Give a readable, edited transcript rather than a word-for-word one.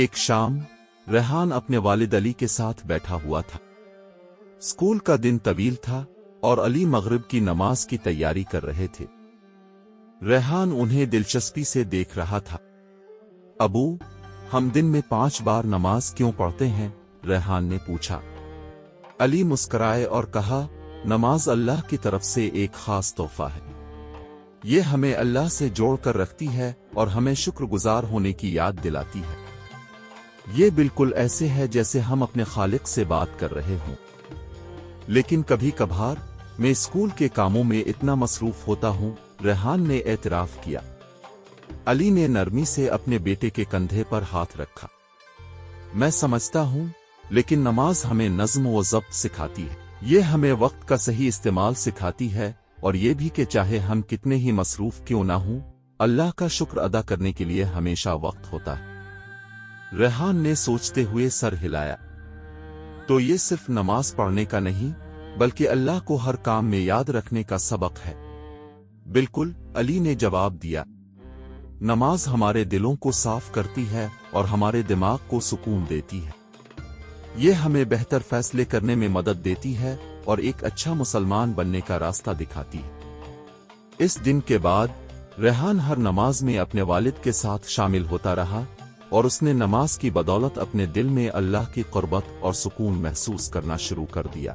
ایک شام ریحان اپنے والد علی کے ساتھ بیٹھا ہوا تھا۔ اسکول کا دن طویل تھا اور علی مغرب کی نماز کی تیاری کر رہے تھے۔ ریحان انہیں دلچسپی سے دیکھ رہا تھا۔ ابو، ہم دن میں 5 بار نماز کیوں پڑھتے ہیں؟ ریحان نے پوچھا۔ علی مسکرائے اور کہا، نماز اللہ کی طرف سے ایک خاص تحفہ ہے۔ یہ ہمیں اللہ سے جوڑ کر رکھتی ہے اور ہمیں شکر گزار ہونے کی یاد دلاتی ہے۔ یہ بالکل ایسے ہے جیسے ہم اپنے خالق سے بات کر رہے ہوں۔ لیکن کبھی کبھار میں اسکول کے کاموں میں اتنا مصروف ہوتا ہوں، ریحان نے اعتراف کیا۔ علی نے نرمی سے اپنے بیٹے کے کندھے پر ہاتھ رکھا۔ میں سمجھتا ہوں، لیکن نماز ہمیں نظم و ضبط سکھاتی ہے۔ یہ ہمیں وقت کا صحیح استعمال سکھاتی ہے اور یہ بھی کہ چاہے ہم کتنے ہی مصروف کیوں نہ ہوں، اللہ کا شکر ادا کرنے کے لیے ہمیشہ وقت ہوتا ہے۔ ریحان نے سوچتے ہوئے سر ہلایا۔ تو یہ صرف نماز پڑھنے کا نہیں، بلکہ اللہ کو ہر کام میں یاد رکھنے کا سبق ہے۔ بالکل، علی نے جواب دیا۔ نماز ہمارے دلوں کو صاف کرتی ہے اور ہمارے دماغ کو سکون دیتی ہے۔ یہ ہمیں بہتر فیصلے کرنے میں مدد دیتی ہے اور ایک اچھا مسلمان بننے کا راستہ دکھاتی ہے۔ اس دن کے بعد ریحان ہر نماز میں اپنے والد کے ساتھ شامل ہوتا رہا اور اس نے نماز کی بدولت اپنے دل میں اللہ کی قربت اور سکون محسوس کرنا شروع کر دیا۔